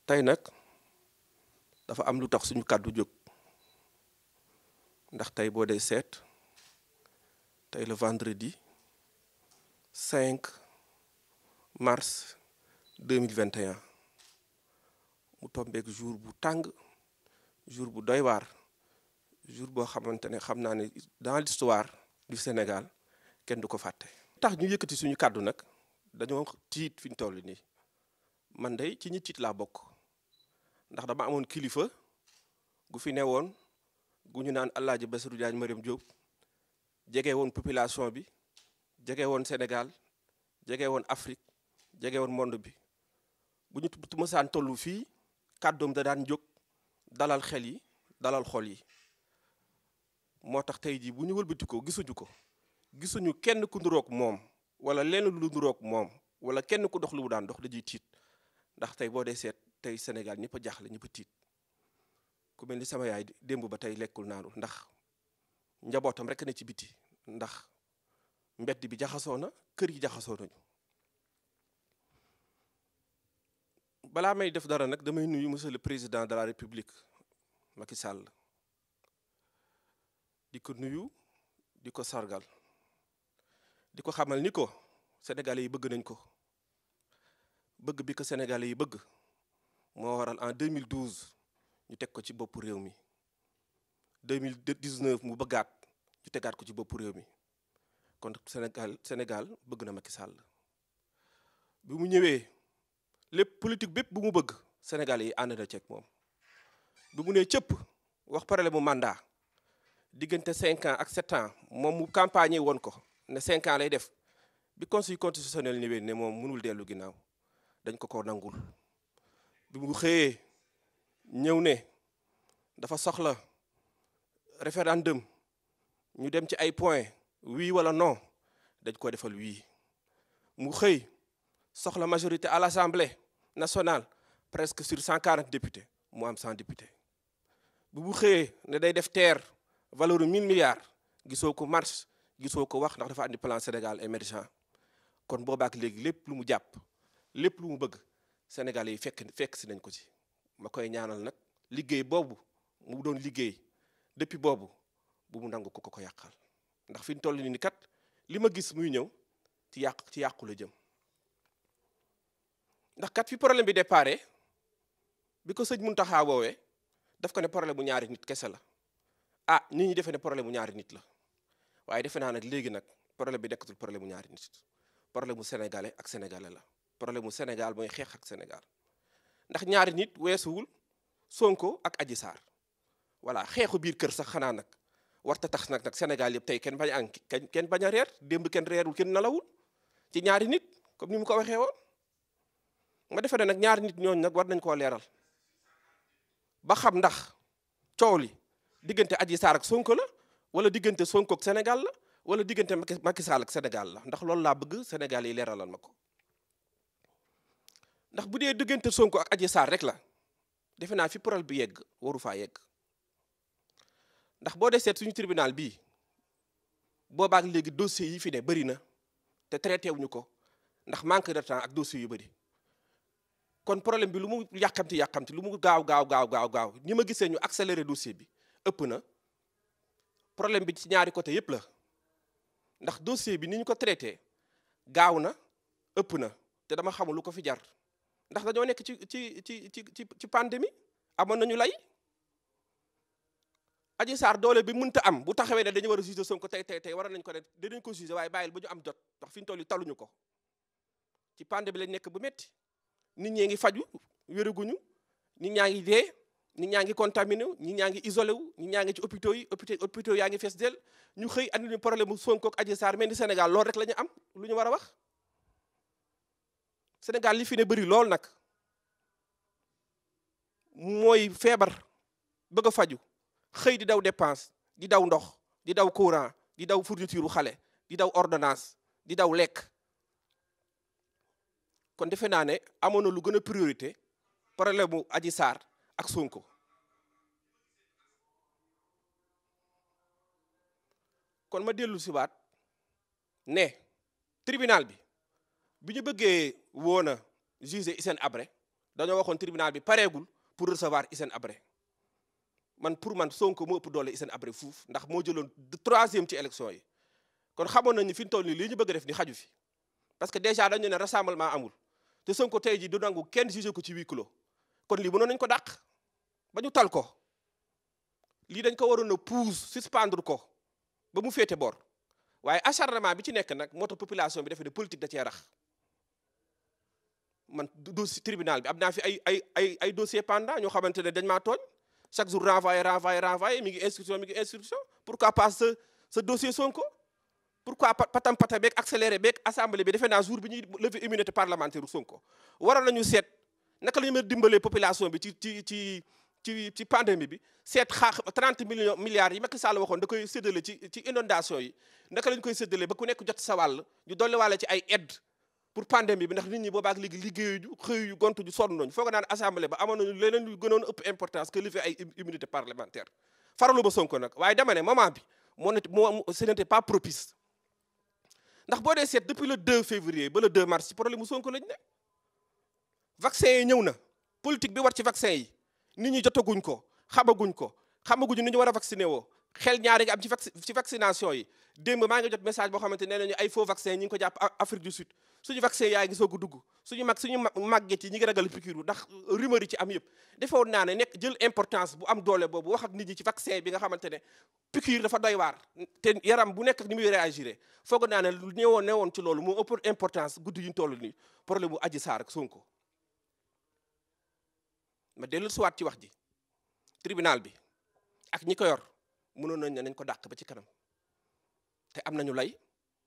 tey nag dafa am lu tax suñu kàddu jóg ndax tey boo dee seet tey le vendredi 5 mars 2021 mu tombeek jour bu tàng jour bu doy waar jour boo xamante ne xam naa ne dans l'histoire du Sénégal kenn du ko fàtte. tax ñu yëkkati suñu kàddu nag dañoo tiit fi ñu toll nii man de ci ñi tiit laa bokk ndax dama amoon kilifa gu fi newoon gu ñu naan Alaaji Bassirou Diagne Mariam Diop jege woon population bi jege woon Sénégal jege woon Afrique jege woon monde bi bu ñu mësaan tollu fii kàddoom da daan jóg dalal xel yi dalal xol yi moo tax tey jii bu ñu wëlbati ko gisuñu kenn ku nuroog moom wala lenn lu nuroog moom wala kenn ku dox lu mu daan dox dañuy tiit ndax tey boo dee seet tey Sénégal ñëpp a jaaxle ñëpp a tiit ku mel ni sama yaay démb ba tey lekkul naanu ndax njabootam rek ne ci biti ndax mbedd bi jaxasoo na kër yi jaxasoo nañu. balaa may def dara nag damay nuyu monsieur le président de la république Macky Sall di ko nuyu di ko sargal di ko xamal ni ko sénégalais yi bëgg nañ ko bëgg bi ko sénégalais yi bëgg moo waral en 2012 ñu teg ko ci boppu réew mi 2019 mu bëggaat ñu tegaat ko ci boppu réew mi kon Sénégal bëgg na Macky Sall bi mu ñëwee lépp politique bépp bu mu bëgg sénégalais yi ànd na ceeg moom bi mu nee cëpp wax problème mu mandat diggante 5 ans ak 7 ans moom mu campagne woon ko ne 5 ans lay def bi conseil constitutionnel ñëwee ne moom mënul dellu ginnaaw dañ ko nangul bi mu xëyee ñëw ne dafa soxla référendum ñu dem ci ay points oui wala non dañ ko defal oui mu xëy soxla majorité à l'Assemblée nationale presque sur 140 députés mu am 100 députés bi mu xëyee ne day def terre valeur 1000 milliards gisoo ko marche gisoo ko wax ndax dafa andi plan Sénégal émergent kon boobaak léegi lépp lu mu jàpp lépp lu mu bëgg Sénégalais yi fekk si nañ ko ci ma koy ñaanal nag liggéey boobu mu doon liggéey depuis boobu bu mu nangu ko yàqal ndax fi ñu toll ni kat li ma gis muy ñëw ci yàqu la jëm ndax kat fi problème bi déparé bi ko sëñ Mountakha woowee daf ko ne problème bu ñaari nit kese la nit ñi defe ne problème bu ñaari nit la waaye defe naa nag léegi nag problème bi nekkatul problème bu ñaari nit problème mu sénégalais ak sénégalais la problème mu Sénégal mooy xeex ak Sénégal ndax ñaari nit weesuwul Sonko ak Adji Sarr voilà xeexu biir kër sax xanaa nag warta tax nag Sénégal yëpp tey kenn bañ a reer démb kenn reerul kenn nalawul ci ñaari nit comme ni mu ko waxee woon nga defee ne nag ñaari nit ñooñu nag war nañ koo leeral ba xam ndax coow li diggante Adji Sarr ak Sonko la wala diggante Sonko ak Sénégal la wala diggante Macky Sall ak Sénégal la ndax loolu laa bëgg Sénégal yi leeralal ma ko ndax bu dee diggante Sonko ak Adji Sarr rek la defe naa fi problème bi yegg waru faa yegg ndax boo dee seet suñu tribunal bii boobaak léegi dossiers yi fi ne bëri na te traité wuñu ko ndax manque de temps ak dossiers yu bëri kon problème bi lu mu yàkkamti lu mu gaaw ñi ma gisee ñu accéléré dossier bi ëpp na problème bi ci ñaari côté yépp la ndax dossier bi ni ñu ko traité gaaw na ëpp na te dama xamul lu ko fi jar ndax dañoo nekk ci pandémie amoon nañu lay Adji Sarr doole bi mënta am bu taxawee ne dañu war a juger Sonko tey war nañ ko ne dinañ ko juger waaye bàyyil ba ñu am jot ndax fi ñu toll taluñu ko ci pandémie lañ nekk bu metti nit ñee ngi faju wéraguñu nit ñaa ngi dee nit ñaa ngi contaminé wu nit ñaa ngi isolé wu nit ñaa ngi ci hôpitaux yaa ngi fees del ñu xëy andi ñu problème mu Sonko ak Adji Sarr mel ni Sénégal loolu rek la ñu am lu ñu war a wax Sénégal li fi ne bëri lool nag mooy feebar bëgg a faju xëy di daw dépense di daw ndox di daw courant di daw fourniture xale di daw ordonnance di daw lekk kon defe naa ne amoon na lu gën a priorité problème mu Adji Sarr ak Sonko kon ma dellu si waat ne tribunal bi ñu bëggee woon a juger Hissène Habré dañoo waxoon tribunal bi pareegul pour recevoir Hissène Habré pour man Sonko moo ëpp doole Hissène Habré fuuf ndax moo jëloon 3e ci élection yi kon xamoon nañ ni fi ñu toll nii lii ñu bëgg a def ni xaju fi parce que déjà dañu ne rassemblement amul te Sonko tey ji du nangu kenn jugé ko ci huis clos kon lii mënoon nañ ko dàq ba ñu tal ko lii dañ ko waroon a pousse suspendre ko ba mu féete boor waaye acharnement bi ci nekk nag moo tax population bi defe ne politique da cee rax man dossier tribunal bi am naa fi ay dossier pendant ñoo xamante ne dañ maa tooñ chaque jour renvoyé mi ngi instruction pourquoi pas ce dossier Sonko pourquoi patam pata beeg accéléré beeg assemblée bi defe naa jour bi ñuy lever immunité parlementaire Sonko waroon nañu seet naka la ñu mën a dimbalee population bi ci pandémie bi seet 30 milliards yi Macky Sall waxoon da koy séddale ci inondation yi naka lañ koy séddale ba ku nekk jot sa wàll ñu dolli wàlle ci ay aide pour pandémie bi ndax nit ñi boobaak léegi liggéeyu xëyu gontu ju sonn nañu foog naan assemblée ba amoon nañu leneen lu gënoon ëpp importance que lever ay immunité parlementaire faralu ba Sonko nag waaye dama ne moment bi ce n'était pas propice ndax boo dee seet depuis le 2 février ba le 2 mars ci problème mu Sonko lañ ne vaccin yi ñëw na politique bi war ci vaccin yi nit ñi jotaguñ ko xamaguñu ni ñu war a vacciné woo xel ñaari nga am ci vaccination yi démb maa ngi jot message boo xamante nee nañu ay faux vaccin ñi ngi ko jàpp Afrique du Sud suñu vaccin yaa ngi soog a dugg suñu màgget yi ñi ngi ragal piqûre ndax rumeur yi ci am yëpp defoon naa ne nekk jël importance bu am doole boobu wax ak nit ñi ci vaccin bi nga xamante ne piqûre dafa doy waar te yaram bu nekk ak ni muy réagiré foog naa ne lu newoon ci loolu moo ëpp importance guddi yu ñu toll nii problème bu Adji Sarr ak Sonko ma dellu siwaat ci wax ji tribunal bi ak ñi ko yor mënoon nañ ne nañ ko dàq ba ci kanam te am nañu lay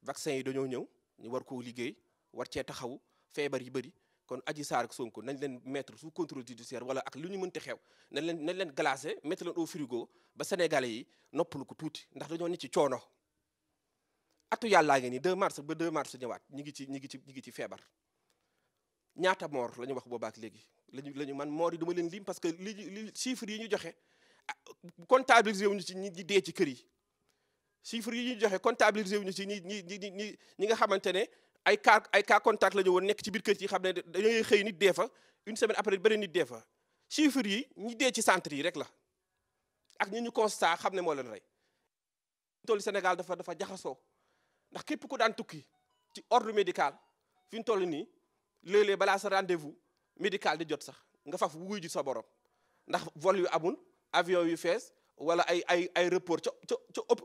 vaccin yi dañoo ñëw ñu war koo liggéey war cee taxawu feebar yi bëri kon Adji Sarr ak Sonko nañ leen mettre sous contrôle judiciaire wala ak lu ñu mënti xew nañ leen glacé mettre leen au frigo ba sénégalais yi noppalu ko tuuti ndax dañoo nit ci coono atu yàllaa ngi nii 2 mars ba 2 mars ñëwaat ñi ngi ci feebar ñaata moor la ñu wax boobaak léegi lañu man moor yi duma leen lim parce que li chiffres yi ñu joxe comptabilisé wuñu ci ñi dee ci kër yi chiffres yi ñu joxe comptabilisé wuñu ci ñi nga xamante ne ay cas contact la ñu woon nekk ci biir kër yi xam ne dañuy xëy nit dee fa une semaine après beneen nit dee fa chiffres yi ñi dee ci centre yi rek la ak ñi ñu constat xam ne moo leen rey toll Sénégal dafa jaxasoo ndax képp ku daan tukki ci ordre médical fi ñu toll nii léeg-léeg balaa sa rendez-vous médical di jot sax nga faf wuy ji sa borom ndax vol yu amul avion yu fees wala ay report ca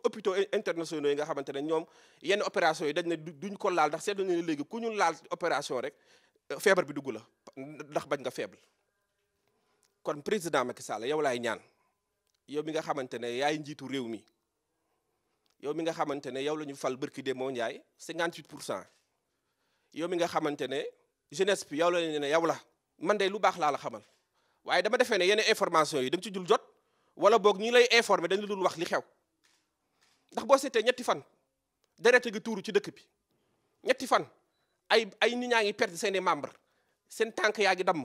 hôpitaux internationaux yi nga xamante ne ñoom yenn opération yi dañ ne duñ ko laal ndax seetlu nañu ne léegi ku ñu laal opération rek feebar bi dugg la ndax bañ nga faible. kon président Macky Sall yow laay ñaan yow mi nga xamante ne yaay njiitu réew mi yow mi nga xamante ne yow la ñu fal bërki de moo Ndiaye 58%. yow mi nga xamante ne jeunesse bi yow la ne yow la man de lu baax laa la xamal waaye dama defee ne yenn information yi da nga ci jul jot wala boog ñi lay informer dañu dul wax li xew ndax boo seetee ñetti fan deret gi tuuru ci dëkk bi ñetti fan ay nit ñaa ngi perdre seeni membre seen tànk yaa ngi damm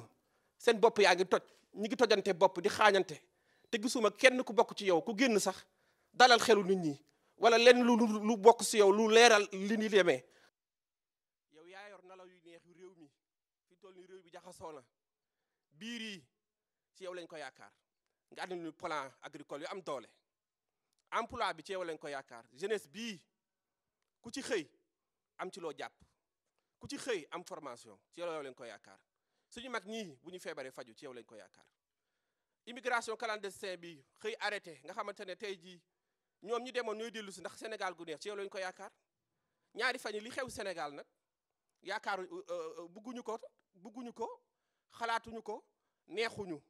seen bopp yaa ngi toj ñi ngi tojante bopp di xaañante te gisuma kenn ku bokk ci yow ku génn sax dalal xelu nit ñi wala lenn lu bokk si yow lu leeral li ni demee yow yaa yor nalaw yu neex yu réew mi fi toll ni réew bi jaxasoo na biir yi ci yow lañ ko yaakaar nga ànd ñu plan agricole yu am doole emploi bi ci yow lañ ko yaakaar jeunesse bii ku ci xëy am ci loo jàpp ku ci xëy am formation ci yow lañ ko yaakaar suñu mag ñii bu ñu feebaree faju ci yow lañ ko yaakaar immigration clandestin bi xëy arrêté nga xamante ne tey jii ñoom ñi demoon ñooy dellu si ndax Sénégal gu neex ci yow lañ ko yaakaar ñaari fan yi li xew Sénégal nag yaakaar bugguñu ko xalaatuñu ko neexuñu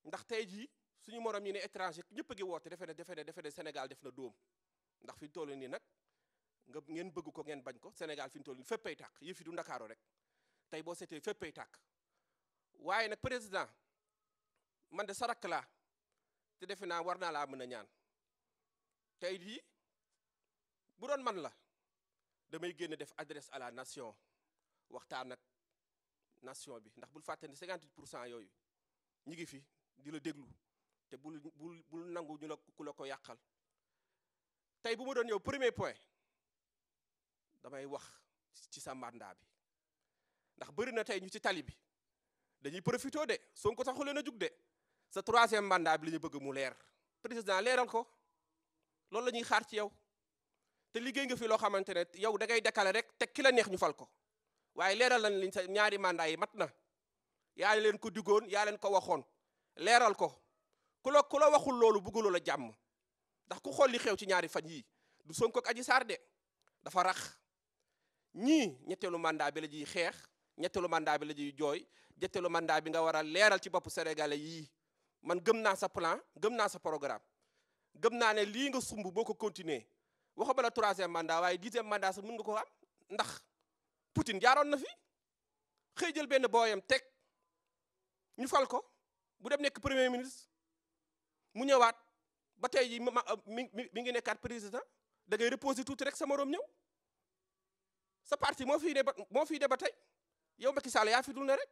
ndax tey jii suñu morom yi ne étranger ñëpp a ngi woote defe ne Sénégal def na dóom ndax fi ñu toll nii nag ngeen bëgg ko ngeen bañ ko Sénégal fi ñu toll nii féppay tàkk yëf yi du Ndakaaru rek tey boo seetee féppay tàkk waaye nag président man de sarak laa te defe naa war naa laa mën a ñaan tey jii bu doon man la damay génn def adresse à la nation waxtaan ak nation bi ndax bul fàtte ne 58% yooyu ñi ngi fi di la déglu te bul nangu ñu la ku la ko yàqal tey bu ma doon yow premier point damay wax ci sa mandat bi ndax bëri na tey ñu ci tali bi dañuy profité de Sonko taxu leen a jug de sa 3e mandat bi la ñu bëgg mu leer président leeral ko loolu la ñuy xaar ci yow te liggéey nga fi loo xamante ne yow da ngay décaler rek te ki la neex ñu fal ko waaye leeral lañ liñ sa ñaari mandat yi mat na yaa leen ko diggoon yaa leen ko waxoon leeral ko ku la waxul loolu bëgguloo la jàmm ndax ku xool li xew ci ñaari fan yii du Sonko ak Adji Sarr de dafa rax ñii ñetteelu mandat bi la ñuy xeex ñetteelu mandat bi la ñuy jooy ñetteelu mandat bi nga war a leeral ci bopp sénégalais yii man gëm naa sa plan gëm naa sa programme gëm naa ne lii nga sumb boo ko continuer waxuma la 3e mandat waaye 10e mandat sax mën nga ko am ndax Poutine jaaroon na fi xëy jël benn booyam teg ñu fal ko bu dem nekk premier ministre mu ñëwaat ba tey ji mi ngi nekkaat président da ngay reposer tuuti rek sa morom ñëw sa parti moo fiy de ba tey yow Macky Sall yaa fi dul ne rek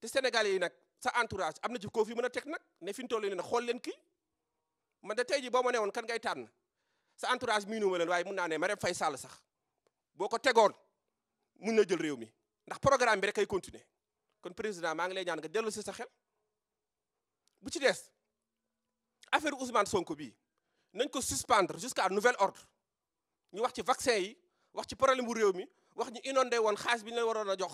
te Sénégalais yi nag sa entourage am na ci koo fi mën a teg nag ne fi ñu toll nii nag xool leen kii man de tey ji boo ma ne woon kan ngay tànn sa entourage miinu ma leen waaye mun naa ne Marème Faye Sall sax boo ko tegoon mun na jël réew mi ndax programme bi rek ay continuer kon président maa ngi lay ñaan nga dellu si sa xel bu ci des affaire Ousmane Sonko bii nañ ko suspendre jusqu'à nouvel ordre ñu wax ci vaccin yi wax ci problème bu réew mi wax ñu inondé woon xaalis bi ñu leen waroon a jox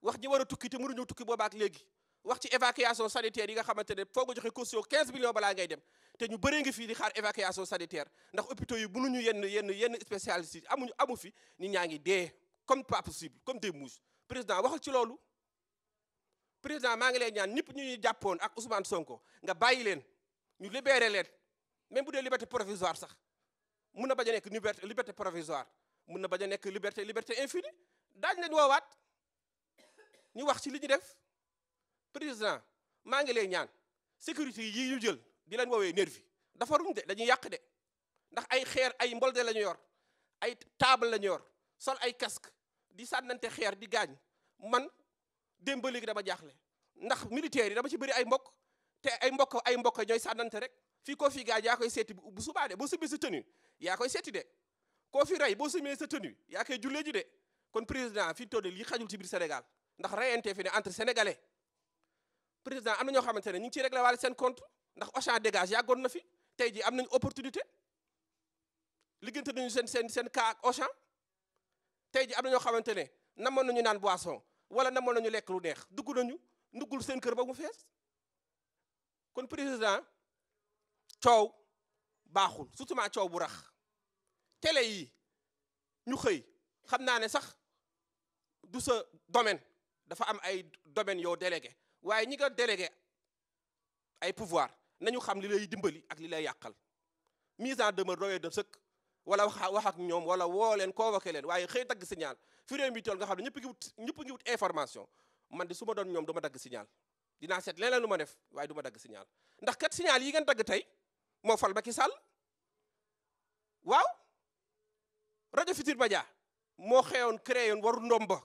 wax ñi war a tukki te mënuñu tukki boobaak léegi wax ci évacuation sanitaire yi nga xamante ne foog nga joxe caution 15 millions balaa ngay dem te ñu bëree ngi fii di xaar évacuation sanitaire ndax hôpitaux yi mënuñu yenn spécialistes yi amu fi nit ñaa ngi dee comme pas possible comme des mouches président waxal ci loolu président maa ngi lay ñaan ñëpp ñu jàppoon ak Ousmane Sonko nga bàyyi leen ñu libéré leen même bu dee liberté provisoire sax mun na bañ a nekk liberté provisoire mun na bañ a nekk liberté infinie daañu leen woowaat ñu wax ci li ñu def président maa ngi lay ñaan sécurité yi ñu jël di leen woowee nervi dafa ruñ de dañuy yàq de ndax ay xeer ay mbolde la ñu yor ay table la ñu yor sol ay casque di sànnante xeer di gaañ man démb ba léegi dama jaaxle ndax militaires yi dama ci bëri ay mbokk te ay mbokk ñooy sànnante rek fii koo fi gaañ yaa koy seeti bu subaa de boo sumee sa tenue yaa koy seeti de koo fi rey boo sumee sa tenue yaa koy jullee ji de kon président fi toll lii xajul ci biir Sénégal ndax reyante fi ne entre sénégalais président am na ñoo xamante ne ñu ngi ciy réglé waale seen compte ndax Auchan dégage yàggoon na fi tey jii am nañu opportunité liggéeyante nañu seen cas ak Auchan tey jii am na ñoo xamante ne namoon nañu naan boisson wala namoon nañu lekk lu neex nduggul seen kër ba mu fees kon président coow baaxul surtout coow bu rax télé yi ñu xëy xam naa ne sax du sa domaine dafa am ay domaine yoo délégué waaye ñi nga délégué ay pouvoir nañu xam li lay dimbali ak li lay yàqal mise en demeure doyee de sëkk wala wax ak ñoom wala woo leen convoqué leen waaye xëy dagg signal fi réew mi toll nga xam ne ñëpp ngi wut information man de su ma doon ñoom du ma dagg signal dinaa seet leneen lu ma def waaye du ma dagg signal ndax kat signal yi ngeen dagg tey moo fal Macky Sall waaw rajo Futurs Médias moo xewoon créé yoon waru ndomba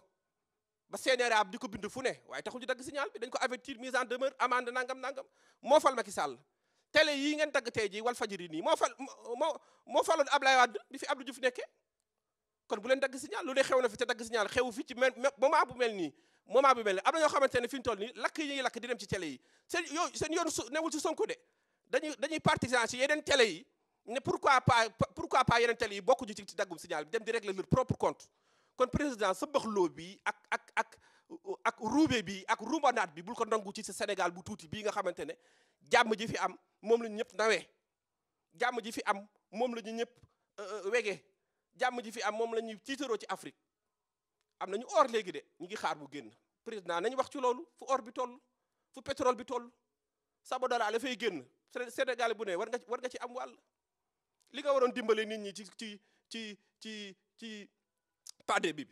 ba CNRA di ko bind fu ne waaye taxul ñu dagg signal bi dañ ko avertir mise en demeure amende nangam moo fal Macky Sall télé yii ngeen dagg tey jii Walfadjri nii moo faloon Ablaye Wade bi fi Abdou Diouf nekkee kon bu leen dagg signal lu ne xew na fi te dagg signal xewu fi ci moment bu mel nii am na ñoo xamante ne fi ñu toll nii lakk yi ñuy lakk di dem ci télé yi seen yoon newul ci Sonko de dañuy partisan ci yeneen télé yi ne pourquoi pas yeneen télé yi bokkuñu ci daggum signal bi dem di régler leur propre compte kon président sa baxloo bi ak ruube bi ak rumbanaat bi bul ko nangu ci sa Sénégal bu tuuti bii nga xamante ne jàmm ji fi am moom la ñu ñëpp nawee jàmm ji fi am moom la ñu ñëpp wegee jàmm ji fi am moom la ñuy tiitaroo ci Afrique am nañu or léegi de ñu ngi xaar bu génn président nañu wax ci loolu fu or bi toll fu pétrole bi toll Sabodala la fay génn Sénégal bu ne war nga ci am wàll li nga waroon dimbale nit ñi ci pade bi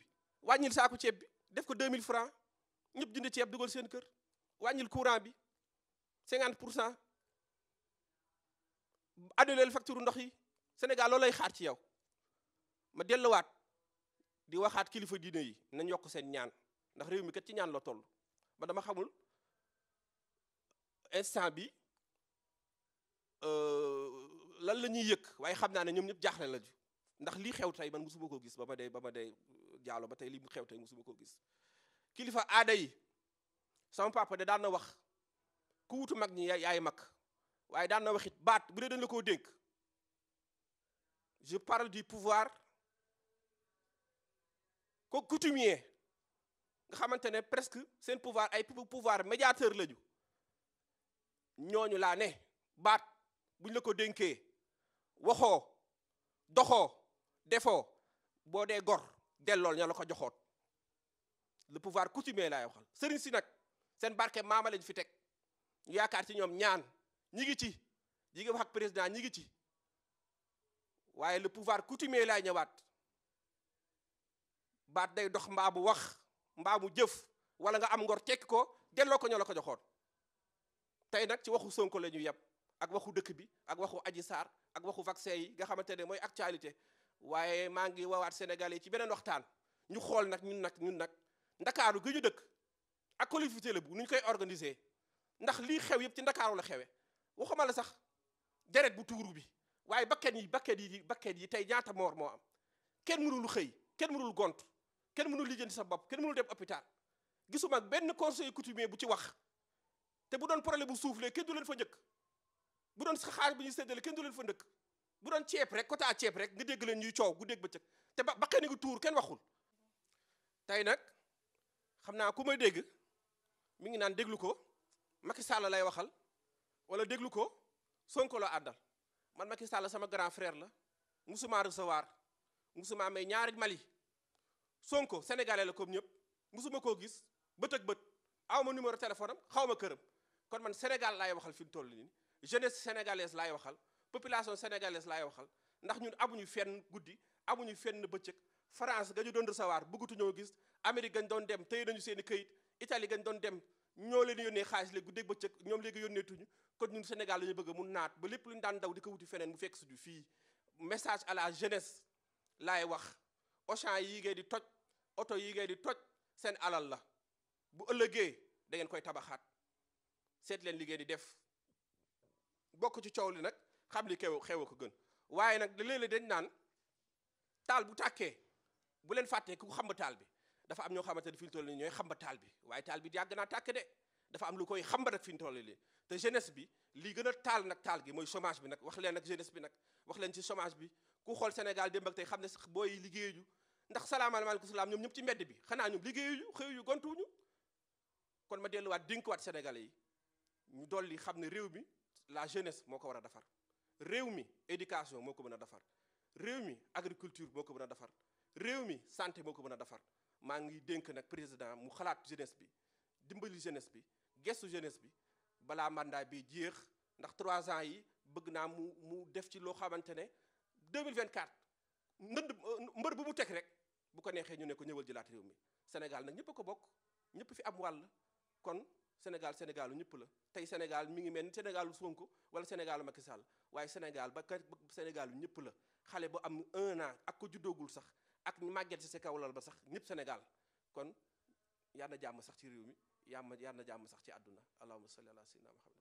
wàññil saaku ceeb bi def ko 2000 francs ñëpp jënd ceeb dugal seen kër wàññil courant bi 50% annuleel facture ndox yi Sénégal loolu lay xaar ci yow ma delluwaat di waxaat kilifa diine yi nañ yokk seen ñaan ndax réew mi kat ci ñaan la toll ba dama xamul instant bi lan la ñuy yëg waaye xam naa ne ñoom ñëpp jaaxle la ju ndax lii xew tey man musuma koo gis ba ma dee jaalo ba tey lii mu xew tey musuma koo gis kilifa aada yi sama papa de daan na wax ku wutu mag ñi yaay mag waaye daan na wax it baat bu dee dañ la koo dénk je parle du pouvoir coutumier nga xamante ne presque seen pouvoir ay pouvoir médiateur lañu ñooñu laa ne baat buñ la ko dénkee waxoo doxoo defoo boo dee gor dellool ña la ko joxoot le pouvoir coutumier laay waxal sëriñ si nag seen barke maama lañ fi teg ñu yaakaar ci ñoom ñaan ñi ngi ci ñi ngi wax ak président ñi ngi ci waaye le pouvoir coutumier laay ñëwaat baat day dox mbaa mu wax mbaa mu jëf wala nga am ngor tekki ko delloo ko ñoo la ko joxoon tey nag ci waxu Sonko la ñu yem ak waxu dëkk bi ak waxu Adji Sarr ak waxu vaccin yi nga xamante ne mooy actualité waaye maa ngi wawaat Sénégalais yi ci beneen waxtaan ñu xool nag ñun nag ndakaaru gi ñu dëkk ak collectivité la bu nu ñu koy organiser ndax lii xew yëpp ci ndakaaru la xewe waxuma la sax deret bu tuuru bi waaye bakket yi tey ñaata moor moo am kenn mënul xëy kenn mënul gont kenn mënul lijjanti sa bopp kenn mënul dem hôpital gisuma benn conseil coutumier bu ci wax te bu doon problème bu suuflee kenn du leen fa njëkk bu doon xaalis bu ñuy séddale kenn du leen fa ndëkk bu doon ceeb rek quota ceeb rek nga dégg leen ñuy coow gu dégg bëccëg te bakket ni ngi tuur kenn waxul tey nag xam naa ku may dégg mi ngi naan déglu ko Macky Sall lay waxal wala déglu ko Sonko la àndal man Macky Sall sama grand frère la musuma recevoir musuma may ñaari Mali Sonko sénégalais la comme ñëpp musuma koo gis bët ak bët aw ma numéro téléphone am xaw ma këram kon man Sénégal laay waxal fi mu toll nii jeunesse sénégalaise laay waxal population sénégalaise laay waxal ndax ñun amuñu fenn guddi amuñu fenn bëccëg France ga ñu doon recevoir bëggatu ñoo gis Amérique gañ doon dem téye nañu seen i këyit Italie gañ doon dem ñoo leen yónnee xaalis léegi guddeeg bëccëg ñoom léegi yónneetuñu kon ñun Sénégal la ñu bëgg mu naat ba lépp lu ñu daan daw di ko wuti feneen mu fekk suñu fii message à la jeunesse laay wax Auchan yi ngay di toj oto yi ngay di toj seen alal la bu ëllëgee da ngeen koy tabaxaat seet leen li ngeen di def bokk ci coow li nag xam li xew ko gën waaye nag léeg-léeg dañ naan taal bu tàkkee bu leen fàttee ku xamba taal bi dafa am ñoo xamante ne fi ñu toll nii ñooy xamba taal bi waaye taal bi yàgg naa tàkk de dafa am lu koy xamba nag fi ñu toll nii te jeunesse bi lii gën a taal nag taal gi mooy chômage bi nag wax leen nag jeunesse bi nag wax leen ci chômage bi ku xool Sénégal démb ak tey xam ne sax booy liggéeyuñu ndax salaamaaleykum salaam ñoom ñëpp ci mbedd bi xanaa ñoom liggéeyuñu xëyuñu gontuñu kon ma delluwaat dénkuwaat Sénégalais yi ñu dolli xam ne réew mi la jeunesse moo ko war a defar réew mi éducation moo ko mën a defar réew mi agriculture moo ko mën a defar réew mi santé moo ko mën a defar maa ngi dénk nag président mu xalaat jeunesse bi dimbali jeunesse bi gestu jeunesse bi balaa mandat bi jeex ndax 3 ans yi bëgg naa mu def ci loo xamante ne 2024 mbër bu mu teg rek bu ko neexee ñu ne ko ñëwal jëlaat réew mi Sénégal nag ñëpp a ko bokk ñëpp fi am wàll kon Sénégalu ñëpp la tey Sénégal mi ngi mel ni Sénégalu Sonko wala Sénégalu Macky Sall waaye Sénégal Sénégalu ñëpp la xale bu am 1 an ak ko juddoogul sax ak màgget si sa kaw lal ba sax ñëpp Sénégal kon yal na jàmm sax ci réew mi yal na jàmm sax ci àdduna allahumma salli ala sayyidina Muhammad